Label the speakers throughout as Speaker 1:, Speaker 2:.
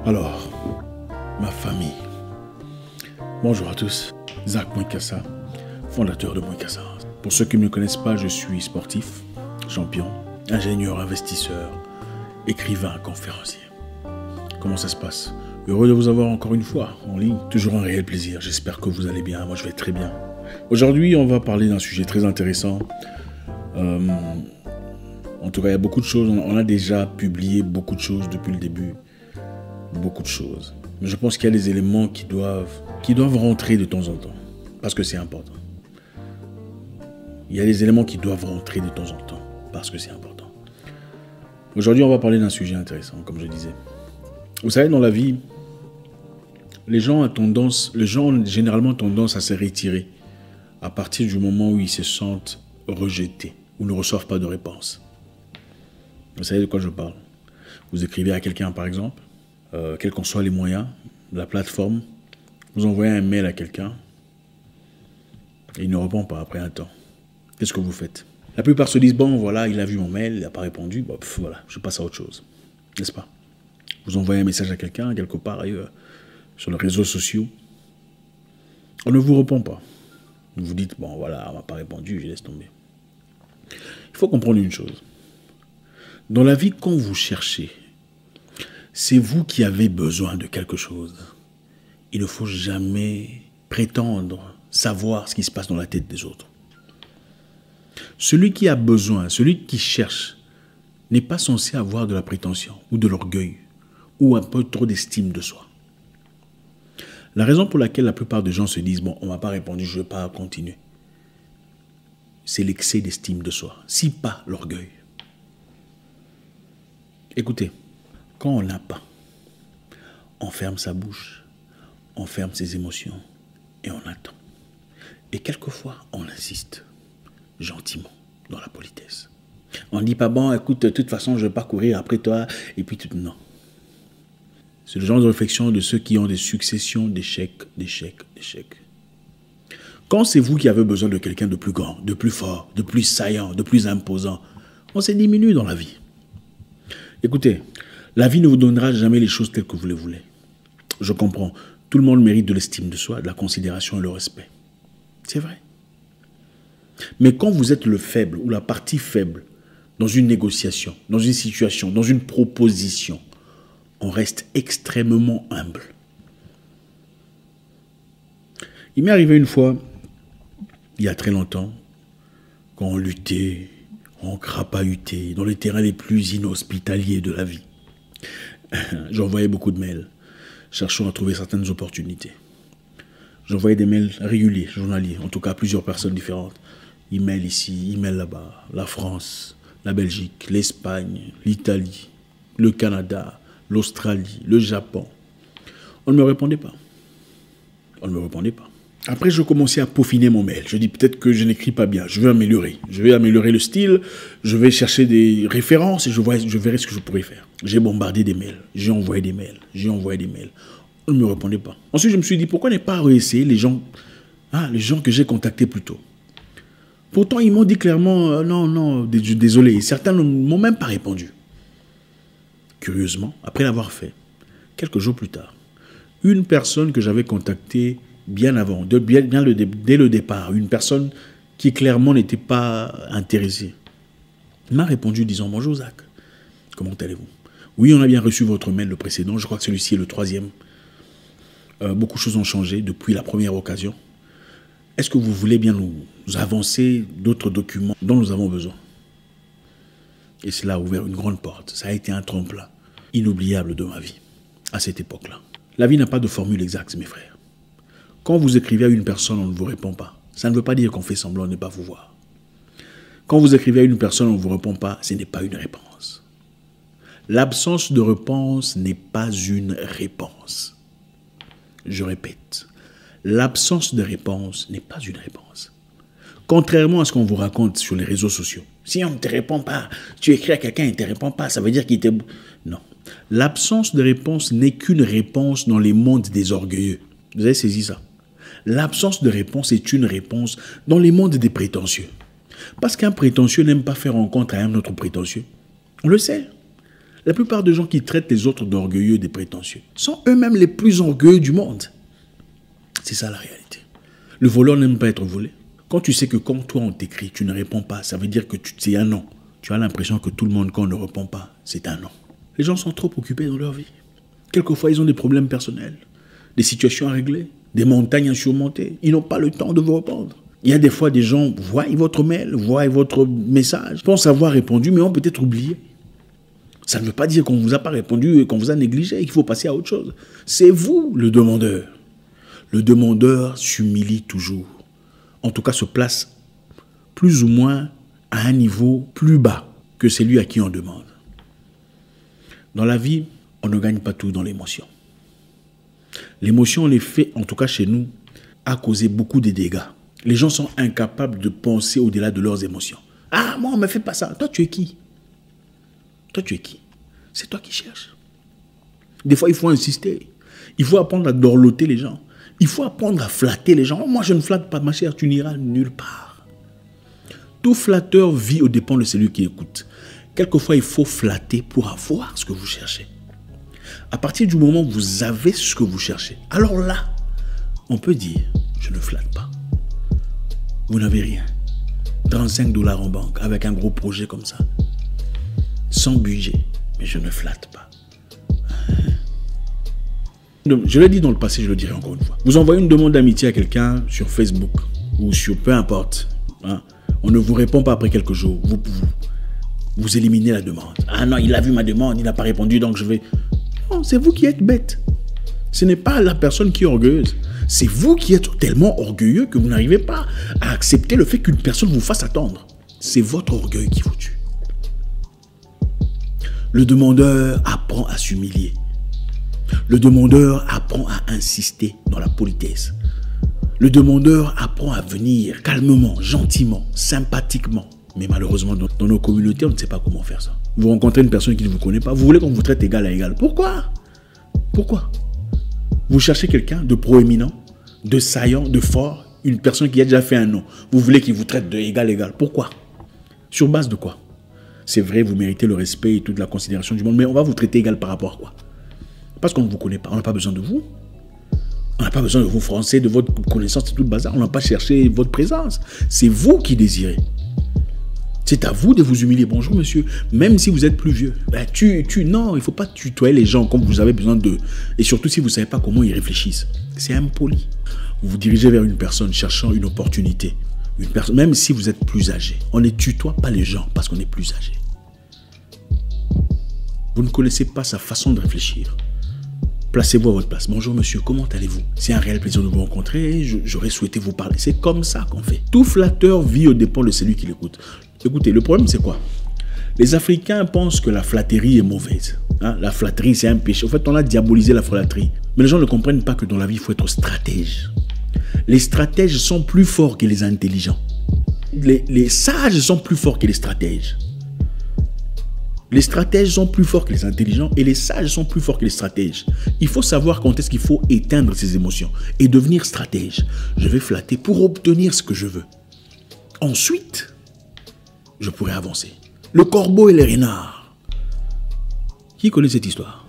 Speaker 1: Alors, ma famille. Bonjour à tous. Zach Mouikassa, fondateur de Mouikassa. Pour ceux qui ne me connaissent pas, je suis sportif, champion, ingénieur, investisseur, écrivain, conférencier. Comment ça se passe? Heureux de vous avoir encore une fois en ligne. Toujours un réel plaisir. J'espère que vous allez bien. Moi, je vais très bien. Aujourd'hui, on va parler d'un sujet très intéressant. En tout cas, il y a beaucoup de choses. On a déjà publié beaucoup de choses depuis le début. Beaucoup de choses. Mais je pense qu'il y a des éléments qui doivent rentrer de temps en temps. Parce que c'est important. Il y a des éléments qui doivent rentrer de temps en temps. Parce que c'est important. Aujourd'hui, on va parler d'un sujet intéressant, comme je disais. Vous savez, dans la vie, les gens ont généralement tendance à se retirer à partir du moment où ils se sentent rejetés ou ne reçoivent pas de réponse. Vous savez de quoi je parle? Vous écrivez à quelqu'un, par exemple, quels qu'en soient les moyens, la plateforme, vous envoyez un mail à quelqu'un et il ne répond pas après un temps. Qu'est-ce que vous faites? La plupart se disent, bon, voilà, il a vu mon mail, il n'a pas répondu, bon, voilà, je passe à autre chose. N'est-ce pas? Vous envoyez un message à quelqu'un, quelque part ailleurs, sur les réseaux sociaux. On ne vous répond pas. Vous vous dites, bon, voilà, on ne m'a pas répondu, je laisse tomber. Il faut comprendre une chose. Dans la vie, quand vous cherchez, c'est vous qui avez besoin de quelque chose. Il ne faut jamais prétendre savoir ce qui se passe dans la tête des autres. Celui qui a besoin, celui qui cherche, n'est pas censé avoir de la prétention ou de l'orgueil ou un peu trop d'estime de soi. La raison pour laquelle la plupart des gens se disent « bon, on ne m'a pas répondu, je ne veux pas continuer », c'est l'excès d'estime de soi, si pas l'orgueil. Écoutez, quand on n'a pas, on ferme sa bouche, on ferme ses émotions et on attend. Et quelquefois, on insiste, gentiment, dans la politesse. On ne dit pas, bon, écoute, de toute façon, je ne vais pas courir après toi, et puis tout. Non. C'est le genre de réflexion de ceux qui ont des successions d'échecs, d'échecs, d'échecs. Quand c'est vous qui avez besoin de quelqu'un de plus grand, de plus fort, de plus saillant, de plus imposant, on se diminue dans la vie. Écoutez, la vie ne vous donnera jamais les choses telles que vous les voulez. Je comprends. Tout le monde mérite de l'estime de soi, de la considération et le respect. C'est vrai. Mais quand vous êtes le faible ou la partie faible dans une négociation, dans une situation, dans une proposition, on reste extrêmement humble. Il m'est arrivé une fois, il y a très longtemps, quand on luttait, on crapahutait dans les terrains les plus inhospitaliers de la vie. J'envoyais beaucoup de mails, cherchant à trouver certaines opportunités. J'envoyais des mails réguliers, journaliers, en tout cas à plusieurs personnes différentes. Email ici, email là-bas, la France, la Belgique, l'Espagne, l'Italie, le Canada, l'Australie, le Japon. On ne me répondait pas. On ne me répondait pas. Après, je commençais à peaufiner mon mail. Je dis peut-être que je n'écris pas bien. Je vais améliorer. Je vais améliorer le style. Je vais chercher des références et je verrai ce que je pourrais faire. J'ai bombardé des mails. J'ai envoyé des mails. J'ai envoyé des mails. On ne me répondait pas. Ensuite, je me suis dit, pourquoi ne pas réessayer les gens que j'ai contactés plus tôt? Pourtant, ils m'ont dit clairement, non, désolé. Certains ne m'ont même pas répondu. Curieusement, après l'avoir fait, quelques jours plus tard, une personne que j'avais contactée bien avant, dès le départ, une personne qui clairement n'était pas intéressée, m'a répondu disant « Bonjour Zach, comment allez-vous? Oui, on a bien reçu votre mail, le précédent, je crois que celui-ci est le 3e. Beaucoup de choses ont changé depuis la première occasion. Est-ce que vous voulez bien nous avancer d'autres documents dont nous avons besoin ?» Et cela a ouvert une grande porte. Ça a été un tremplin inoubliable de ma vie, à cette époque-là. La vie n'a pas de formule exacte, mes frères. Quand vous écrivez à une personne, on ne vous répond pas. Ça ne veut pas dire qu'on fait semblant de ne pas vous voir. Quand vous écrivez à une personne, on ne vous répond pas, ce n'est pas une réponse. L'absence de réponse n'est pas une réponse. Je répète, l'absence de réponse n'est pas une réponse. Contrairement à ce qu'on vous raconte sur les réseaux sociaux. Si on ne te répond pas, tu écris à quelqu'un et il ne te répond pas, ça veut dire qu'il était... Non. L'absence de réponse n'est qu'une réponse dans les mondes des orgueilleux. Vous avez saisi ça? L'absence de réponse est une réponse dans les mondes des prétentieux. Parce qu'un prétentieux n'aime pas faire rencontre à un autre prétentieux. On le sait. La plupart des gens qui traitent les autres d'orgueilleux, des prétentieux, sont eux-mêmes les plus orgueilleux du monde. C'est ça la réalité. Le voleur n'aime pas être volé. Quand tu sais que quand toi on t'écrit, tu ne réponds pas, ça veut dire que c'est un non. Tu as l'impression que tout le monde, quand on ne répond pas, c'est un non. Les gens sont trop occupés dans leur vie. Quelquefois, ils ont des problèmes personnels, des situations à régler, des montagnes à surmonter. Ils n'ont pas le temps de vous répondre. Il y a des fois des gens voient votre mail, voient votre message, pensent avoir répondu, mais ont peut-être oublié. Ça ne veut pas dire qu'on ne vous a pas répondu et qu'on vous a négligé et qu'il faut passer à autre chose. C'est vous le demandeur. Le demandeur s'humilie toujours. En tout cas, se place plus ou moins à un niveau plus bas que celui à qui on demande. Dans la vie, on ne gagne pas tout dans l'émotion. L'émotion, l'effet, en tout cas chez nous, a causé beaucoup de dégâts. Les gens sont incapables de penser au-delà de leurs émotions. Ah, moi, on ne me fait pas ça. Toi, tu es qui? Toi, tu es qui? C'est toi qui cherches. Des fois, il faut insister. Il faut apprendre à dorloter les gens. Il faut apprendre à flatter les gens. Moi, je ne flatte pas, ma chère, tu n'iras nulle part. Tout flatteur vit aux dépens de celui qui écoute. Quelquefois, il faut flatter pour avoir ce que vous cherchez. À partir du moment où vous avez ce que vous cherchez, alors là, on peut dire, je ne flatte pas. Vous n'avez rien. 35 $ en banque, avec un gros projet comme ça. Sans budget, mais je ne flatte pas. Je l'ai dit dans le passé, je le dirai encore une fois. Vous envoyez une demande d'amitié à quelqu'un sur Facebook ou sur peu importe. Hein, on ne vous répond pas après quelques jours. Vous éliminez la demande. Ah non, il a vu ma demande, il n'a pas répondu, donc je vais... Non, c'est vous qui êtes bête. Ce n'est pas la personne qui est orgueilleuse. C'est vous qui êtes tellement orgueilleux que vous n'arrivez pas à accepter le fait qu'une personne vous fasse attendre. C'est votre orgueil qui vous tue. Le demandeur apprend à s'humilier. Le demandeur apprend à insister dans la politesse. Le demandeur apprend à venir calmement, gentiment, sympathiquement. Mais malheureusement, dans nos communautés, on ne sait pas comment faire ça. Vous rencontrez une personne qui ne vous connaît pas, vous voulez qu'on vous traite égal à égal. Pourquoi? Pourquoi? Vous cherchez quelqu'un de proéminent, de saillant, de fort, une personne qui a déjà fait un nom. Vous voulez qu'il vous traite de égal à égal. Pourquoi? Sur base de quoi? C'est vrai, vous méritez le respect et toute la considération du monde, mais on va vous traiter égal par rapport à quoi? Parce qu'on ne vous connaît pas, on n'a pas besoin de vous. On n'a pas besoin de vous français, de votre connaissance et tout le bazar. On n'a pas cherché votre présence. C'est vous qui désirez. C'est à vous de vous humilier. Bonjour monsieur, même si vous êtes plus vieux. Ben, non, il ne faut pas tutoyer les gens comme vous avez besoin d'eux. Et surtout si vous ne savez pas comment ils réfléchissent. C'est impoli. Vous vous dirigez vers une personne cherchant une opportunité. Une personne, même si vous êtes plus âgé. On ne tutoie pas les gens parce qu'on est plus âgé. Vous ne connaissez pas sa façon de réfléchir. Placez-vous à votre place. Bonjour monsieur, comment allez-vous? C'est un réel plaisir de vous rencontrer. J'aurais souhaité vous parler. C'est comme ça qu'on fait. Tout flatteur vit aux dépens de celui qui l'écoute. Écoutez, le problème c'est quoi? Les Africains pensent que la flatterie est mauvaise. Hein? La flatterie c'est un péché. En fait, on a diabolisé la flatterie. Mais les gens ne comprennent pas que dans la vie, il faut être stratège. Les stratèges sont plus forts que les intelligents. Les sages sont plus forts que les stratèges. Les stratèges sont plus forts que les intelligents et les sages sont plus forts que les stratèges. Il faut savoir quand est-ce qu'il faut éteindre ses émotions et devenir stratège. Je vais flatter pour obtenir ce que je veux. Ensuite, je pourrai avancer. Le corbeau et le renard. Qui connaît cette histoire?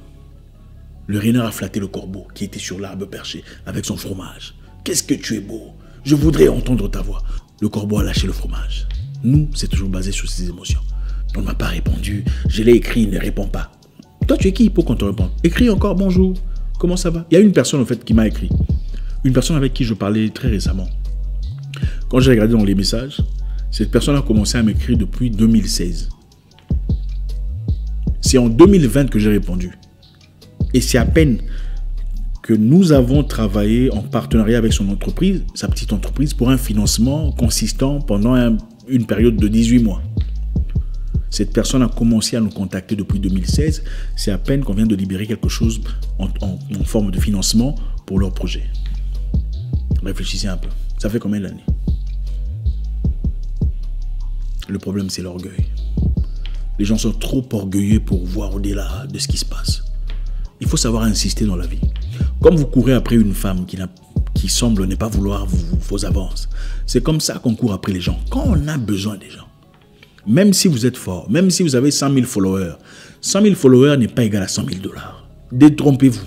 Speaker 1: Le renard a flatté le corbeau qui était sur l'arbre perché avec son fromage. Qu'est-ce que tu es beau! Je voudrais entendre ta voix. Le corbeau a lâché le fromage. Nous, c'est toujours basé sur ses émotions. On ne m'a pas répondu. Je l'ai écrit, il ne répond pas. Toi, tu es qui pour qu'on te réponde? Écris encore, bonjour. Comment ça va? Il y a une personne, en fait, qui m'a écrit. Une personne avec qui je parlais très récemment. Quand j'ai regardé dans les messages, cette personne a commencé à m'écrire depuis 2016. C'est en 2020 que j'ai répondu. Et c'est à peine que nous avons travaillé en partenariat avec son entreprise, sa petite entreprise, pour un financement consistant pendant une période de 18 mois. Cette personne a commencé à nous contacter depuis 2016. C'est à peine qu'on vient de libérer quelque chose en forme de financement pour leur projet. Réfléchissez un peu. Ça fait combien d'années? Le problème, c'est l'orgueil. Les gens sont trop orgueilleux pour voir au-delà de ce qui se passe. Il faut savoir insister dans la vie. Comme vous courez après une femme qui semble ne pas vouloir vos avances, c'est comme ça qu'on court après les gens. Quand on a besoin des gens, même si vous êtes fort, même si vous avez 100 000 followers, 100 000 followers n'est pas égal à 100 000 $. Détrompez-vous.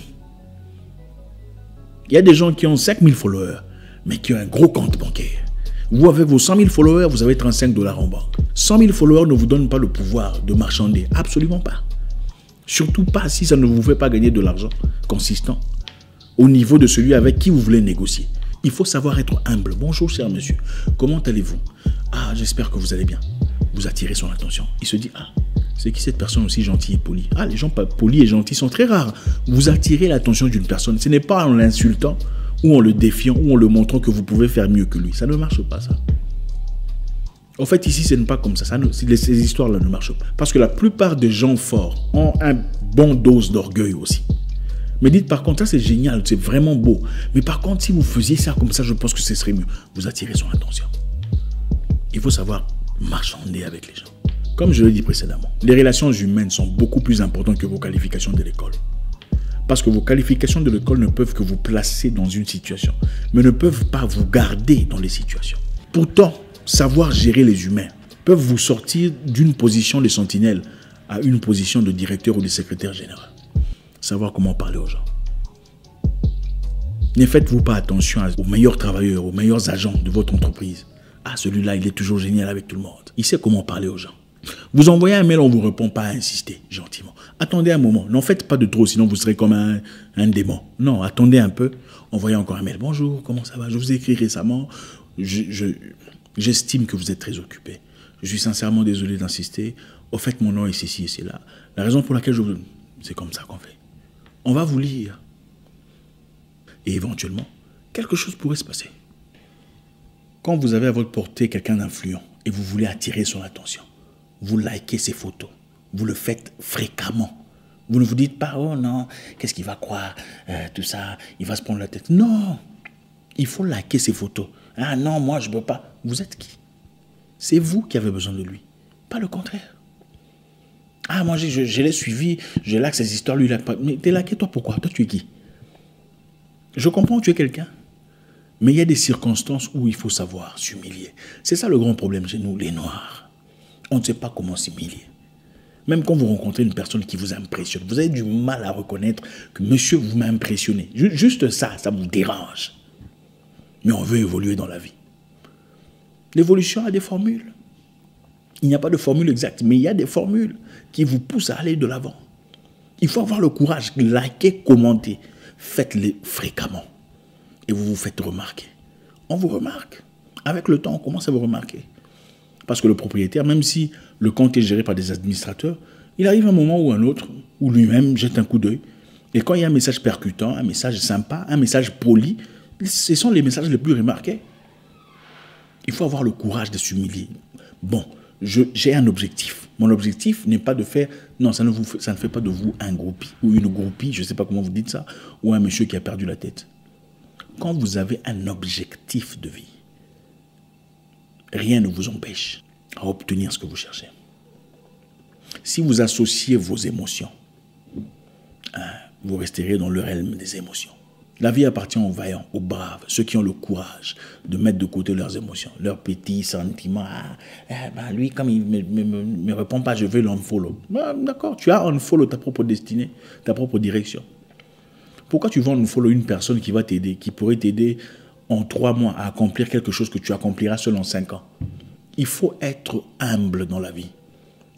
Speaker 1: Il y a des gens qui ont 5 000 followers, mais qui ont un gros compte bancaire. Vous, avec vos 100 000 followers, vous avez 35 $ en banque. 100 000 followers ne vous donnent pas le pouvoir de marchander. Absolument pas. Surtout pas si ça ne vous fait pas gagner de l'argent consistant au niveau de celui avec qui vous voulez négocier. Il faut savoir être humble. Bonjour, cher monsieur. Comment allez-vous? Ah, j'espère que vous allez bien. Vous attirez son attention. Il se dit, ah, c'est qui cette personne aussi gentille et polie? Ah, les gens polis et gentils sont très rares. Vous attirez l'attention d'une personne. Ce n'est pas en l'insultant ou en le défiant ou en le montrant que vous pouvez faire mieux que lui. Ça ne marche pas, ça. En fait, ici, ce n'est pas comme ça. Ces histoires-là ne marchent pas. Parce que la plupart des gens forts ont un bon dose d'orgueil aussi. Mais dites par contre, ça c'est génial, c'est vraiment beau. Mais par contre, si vous faisiez ça comme ça, je pense que ce serait mieux. Vous attirez son attention. Il faut savoir marchander avec les gens. Comme je l'ai dit précédemment, les relations humaines sont beaucoup plus importantes que vos qualifications de l'école. Parce que vos qualifications de l'école ne peuvent que vous placer dans une situation, mais ne peuvent pas vous garder dans les situations. Pourtant, savoir gérer les humains peuvent vous sortir d'une position de sentinelle à une position de directeur ou de secrétaire général. Savoir comment parler aux gens. Ne faites-vous pas attention aux meilleurs travailleurs, aux meilleurs agents de votre entreprise. Ah, celui-là, il est toujours génial avec tout le monde. Il sait comment parler aux gens. Vous envoyez un mail, on ne vous répond pas, insistez gentiment. Attendez un moment, n'en faites pas de trop, sinon vous serez comme un démon. Non, attendez un peu, envoyez encore un mail. Bonjour, comment ça va? Je vous ai écrit récemment, j'estime que vous êtes très occupé. Je suis sincèrement désolé d'insister. Au fait, mon nom est ceci et c'est là. La raison pour laquelle je vous... C'est comme ça qu'on fait. On va vous lire. Et éventuellement, quelque chose pourrait se passer. Quand vous avez à votre portée quelqu'un d'influent et vous voulez attirer son attention, vous likez ses photos. Vous le faites fréquemment. Vous ne vous dites pas, oh non, qu'est-ce qu'il va croire, tout ça, il va se prendre la tête. Non, il faut liker ses photos. Ah non, moi je ne peux pas. Vous êtes qui? C'est vous qui avez besoin de lui, pas le contraire. Ah, moi je l'ai suivi, je like ses histoires, lui il like pas. Mais t'es liké toi pourquoi? Toi tu es qui? Je comprends que tu es quelqu'un. Mais il y a des circonstances où il faut savoir s'humilier. C'est ça le grand problème chez nous, les Noirs. On ne sait pas comment s'humilier. Même quand vous rencontrez une personne qui vous impressionne, vous avez du mal à reconnaître que monsieur vous m'a impressionné. Juste ça, ça vous dérange. Mais on veut évoluer dans la vie. L'évolution a des formules. Il n'y a pas de formule exacte, mais il y a des formules qui vous poussent à aller de l'avant. Il faut avoir le courage, liker, commenter. Faites-les fréquemment. Et vous vous faites remarquer. On vous remarque. Avec le temps, on commence à vous remarquer. Parce que le propriétaire, même si le compte est géré par des administrateurs, il arrive un moment ou un autre où lui-même jette un coup d'œil. Et quand il y a un message percutant, un message sympa, un message poli, ce sont les messages les plus remarqués. Il faut avoir le courage de s'humilier. Bon, j'ai un objectif. Mon objectif n'est pas de faire... Non, ça ne fait pas de vous un groupie ou une groupie, je ne sais pas comment vous dites ça, ou un monsieur qui a perdu la tête. Quand vous avez un objectif de vie, rien ne vous empêche à obtenir ce que vous cherchez. Si vous associez vos émotions, vous resterez dans le realm des émotions. La vie appartient aux vaillants, aux braves, ceux qui ont le courage de mettre de côté leurs émotions, leurs petits sentiments. Lui, comme il ne me répond pas, je vais l'unfollow. D'accord, tu as unfollow ta propre destinée, ta propre direction. Pourquoi tu vas unfollow une personne qui va t'aider, qui pourrait t'aider en 3 mois à accomplir quelque chose que tu accompliras seul en 5 ans? Il faut être humble dans la vie.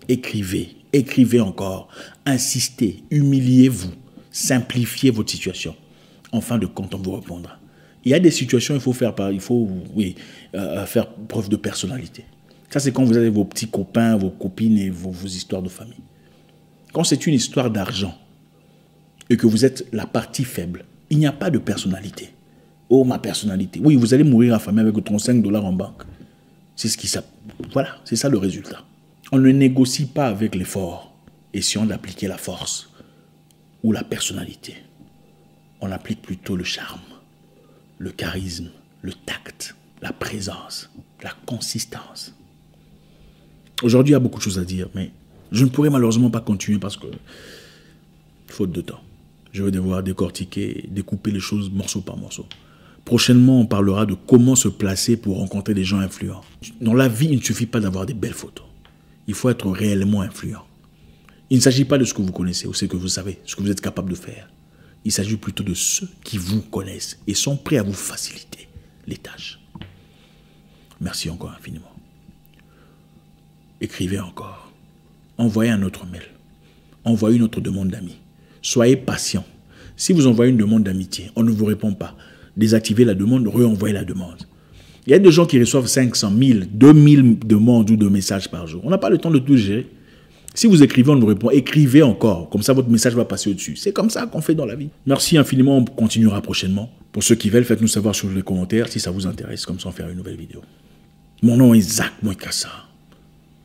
Speaker 1: Écrivez, écrivez encore, insistez, humiliez-vous, simplifiez votre situation. En fin de compte, on vous répondra. Il y a des situations, il faut faire preuve de personnalité. Ça, c'est quand vous avez vos petits copains, vos copines et vos histoires de famille. Quand c'est une histoire d'argent et que vous êtes la partie faible, il n'y a pas de personnalité. Oh, ma personnalité. Oui, vous allez mourir affamé avec 35 $ en banque. Voilà, c'est ça le résultat. On ne négocie pas avec les forts, essayons d'appliquer la force ou la personnalité. On applique plutôt le charme, le charisme, le tact, la présence, la consistance. Aujourd'hui, il y a beaucoup de choses à dire, mais je ne pourrai malheureusement pas continuer parce que, faute de temps, je vais devoir décortiquer, découper les choses morceau par morceau. Prochainement, on parlera de comment se placer pour rencontrer des gens influents. Dans la vie, il ne suffit pas d'avoir des belles photos. Il faut être réellement influent. Il ne s'agit pas de ce que vous connaissez ou ce que vous savez, ce que vous êtes capable de faire. Il s'agit plutôt de ceux qui vous connaissent et sont prêts à vous faciliter les tâches. Merci encore infiniment. Écrivez encore. Envoyez un autre mail. Envoyez une autre demande d'amis. Soyez patient. Si vous envoyez une demande d'amitié, on ne vous répond pas. Désactivez la demande, renvoyez la demande. Il y a des gens qui reçoivent 500 000, 2000 demandes ou de messages par jour. On n'a pas le temps de tout gérer. Si vous écrivez, on nous répond. Écrivez encore. Comme ça, votre message va passer au-dessus. C'est comme ça qu'on fait dans la vie. Merci infiniment. On continuera prochainement. Pour ceux qui veulent, faites-nous savoir sur les commentaires si ça vous intéresse. Comme ça, on fera une nouvelle vidéo. Mon nom est Zach Mwekassa,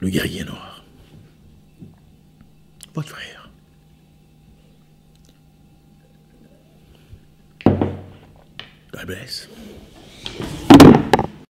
Speaker 1: le guerrier noir. Votre frère. God bless.